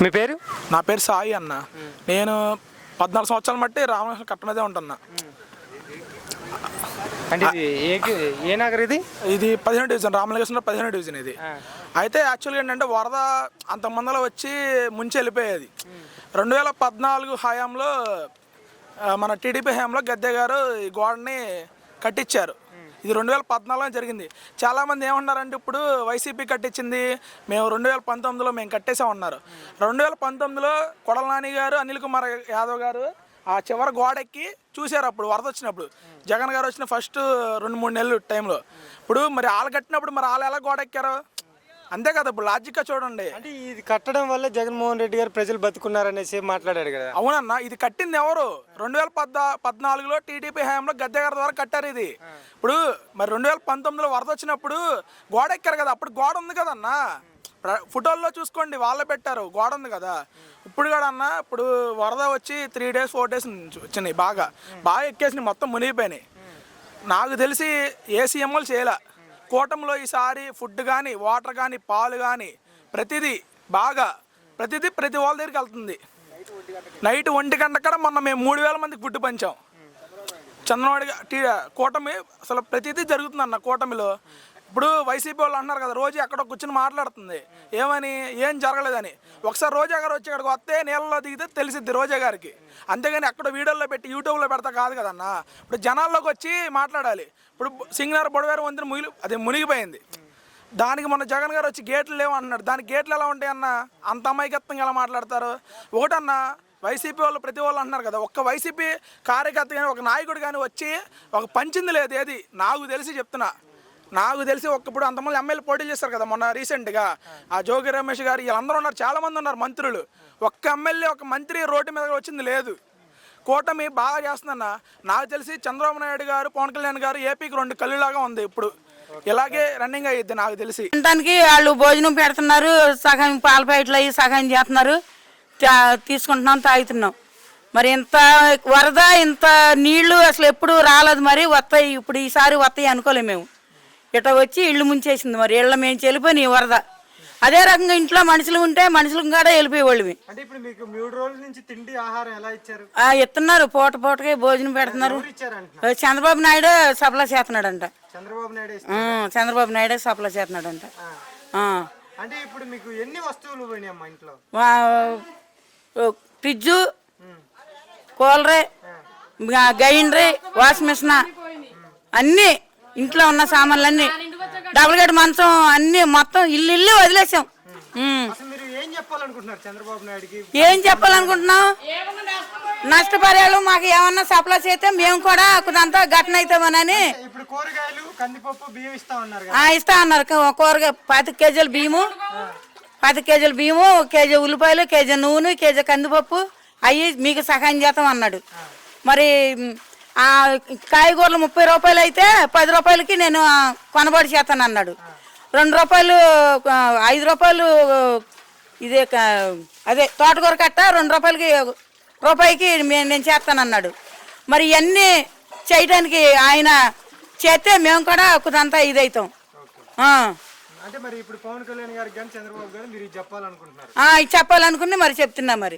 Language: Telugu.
మీ పేరు? నా పేరు సాయి అన్న. నేను 14 సంవత్సరాల బట్టి రామకృష్ణ కట్ట మీదే ఉంటున్నా. అంటే ఏ నగర్ ఇది? ఇది 15 డివిజన్, రామకృష్ణ 15 డివిజన్ ఇది. అయితే యాక్చువల్గా ఏంటంటే వరద అంత మందిలో వచ్చి ముంచి వెళ్ళిపోయేది. 2014 హయాంలో మన టీడీపీ హయాంలో గద్దె గారు ఈ గోడని కట్టించారు. ఇది 2014లో జరిగింది. చాలామంది ఏమన్నారంటే ఇప్పుడు వైసీపీ కట్టించింది, మేము 2019లో మేము కట్టేసామన్నారు. 2019లో కొడాల నాని గారు, అనిల్ కుమార్ యాదవ్ గారు ఆ చివరి గోడెక్కి చూశారు. అప్పుడు వరద వచ్చినప్పుడు జగన్ గారు వచ్చిన ఫస్ట్ 2-3 నెలలు టైంలో. ఇప్పుడు మరి వాళ్ళు కట్టినప్పుడు మరి వాళ్ళు ఎలా గోడెక్కారు? అంతే కదా, ఇప్పుడు లాజిక్గా చూడండి. అంటే ఇది కట్టడం వల్ల జగన్మోహన్ రెడ్డి గారు ప్రజలు బతుకున్నారనేసి మాట్లాడారు కదా. అవునన్నా, ఇది కట్టింది ఎవరు? 2014లో టీడీపీ హయాంలో గద్దె గారి ద్వారా కట్టారు ఇది. ఇప్పుడు మరి 2019లో వరద వచ్చినప్పుడు గోడ ఎక్కారు కదా, అప్పుడు గోడ ఉంది కదన్నా. ఫోటోల్లో చూసుకోండి, వాళ్ళే పెట్టారు, గోడ ఉంది కదా. ఇప్పుడు కూడా అన్న, ఇప్పుడు వరద వచ్చి 3 days 4 days వచ్చినాయి, బాగా ఎక్కేసినాయి, మొత్తం మునిగిపోయినాయి. నాకు తెలిసి ఏ సీఎంలు చేయలే. కూటమిలో ఈసారి ఫుడ్ కానీ, వాటర్ కానీ, పాలు కానీ ప్రతిదీ ప్రతి వాళ్ళ దగ్గరికి వెళ్తుంది. నైట్ 1 గంట కూడా మొన్న మేము 3000 మందికి ఫుడ్ పంచాం. చంద్రబాబు కూటమి అసలు ప్రతిదీ జరుగుతుంది అన్న కూటమిలో. ఇప్పుడు వైసీపీ వాళ్ళు అంటున్నారు కదా, రోజు ఎక్కడ కూర్చొని మాట్లాడుతుంది ఏమని, ఏం జరగలేదని. ఒకసారి రోజా గారు వచ్చి ఇక్కడికి వస్తే నీళ్ళలో దిగితే తెలిసిద్ది రోజా గారికి. అంతేగాని అక్కడ వీడియోలో పెట్టి యూట్యూబ్లో పెడతా కాదు కదన్న. ఇప్పుడు జనాల్లోకి వచ్చి మాట్లాడాలి. ఇప్పుడు సింగనగర్ బొడవేరు వంతెన అది మునిగిపోయింది. దానికి మొన్న జగన్ గారు వచ్చి గేట్లు లేవు అంటున్నాడు. దానికి గేట్లు ఎలా ఉంటాయన్న? అంత అమాయకత్వంగా ఎలా మాట్లాడతారు? ఒకటన్నా, వైసీపీ వాళ్ళు ప్రతి వాళ్ళు అంటున్నారు కదా, ఒక్క వైసీపీ కార్యకర్త కానీ ఒక నాయకుడు కానీ వచ్చి ఒక పంచింది లేదు. ఏది నాకు తెలిసి చెప్తున్నా, నాకు తెలిసి ఇప్పుడు అంతమంది ఎమ్మెల్యే పోటీ చేస్తారు కదా మొన్న రీసెంట్గా, ఆ జోగి రమేష్ గారు వీళ్ళందరూ ఉన్నారు, చాలామంది ఉన్నారు మంత్రులు. ఒక్క ఎమ్మెల్యే ఒక మంత్రి రోడ్డు మీద వచ్చింది లేదు. కూటమి బాగా చేస్తుందన్న. నాకు తెలిసి చంద్రబాబు నాయుడు గారు, పవన్ కళ్యాణ్ గారు ఏపీకి 2 కళ్ళులాగా ఉంది. ఇప్పుడు ఇలాగే రన్నింగ్ అయ్యిద్ది నాకు తెలిసి. తినడానికి వాళ్ళు భోజనం పెడుతున్నారు, సగం పాల ప్యాకెట్లు అయ్యి సగం చేస్తున్నారు, తీసుకుంటున్నాం, తాగుతున్నాం. మరి ఇంత వరద, ఇంత నీళ్లు అసలు ఎప్పుడు రాలేదు. మరి వస్తాయి, ఇప్పుడు ఈసారి వస్తాయి అనుకోలేము మేము. ఇట్లా వచ్చి ఇళ్ళు ముంచేసింది. మరి ఇళ్ళ మేము వెళ్ళిపోయినాయి వరద. అదే రకంగా ఇంట్లో మనుషులు ఉంటే మనుషులకు కూడా వెళ్ళిపోయేవాళ్ళవి. అంటే ఇప్పుడు మీకు 3 రోజుల నుంచి తిండి ఆహారం ఎలా ఇచ్చారు? ఇస్తున్నారు, పూటకి భోజనం పెడుతున్నారు. చంద్రబాబు నాయుడు సప్లై చేస్తున్నాడంట. చంద్రబాబు నాయుడు సప్లై చేస్తున్నాడంట. అంటే ఇప్పుడు మీకు ఎన్ని వస్తువులు పోయినాయమ్మా ఇంట్లో? Fridge, cooler, grinder, washing machine, అన్నీ ఇంట్లో ఉన్న సామాన్లన్నీ, డబుల్ గేట్ మంచం అన్ని మొత్తం ఇల్లు వదిలేసాం. ఏం చెప్పాలనుకుంటున్నాం? నష్టపరిహారం మాకు ఏమన్నా సప్లై చేస్తే మేము కూడా కొంత ఘటన అవుతామని ఇస్తా అన్నారు. కూరగాయ 25 కేజీల బియ్యము, 10 కేజీల బియ్యము, కేజీ ఉల్లిపాయలు, కేజీ నూనె, కేజీ కందిపప్పు అవి మీకు సహాయం చేస్తాం అన్నాడు. మరి ఆ కాయగూరలు 30 రూపాయలు అయితే 10 రూపాయలకి నేను కొనబడి చేస్తాను అన్నాడు. 2 రూపాయలు, 5 రూపాయలు ఇదే అదే తోటకూర కట్ట 2 రూపాయికి నేను చేస్తానన్నాడు. మరి ఇవన్నీ చేయటానికి ఆయన చేస్తే మేము కూడా కొంత ఇదవుతాం. అంటే మరి ఇప్పుడు పవన్ కళ్యాణ్ గారికి కానీ చంద్రబాబు గారు మీరు చెప్పాలనుకుంటున్నారు? చెప్పాలనుకుని మరి చెప్తున్నా. మరి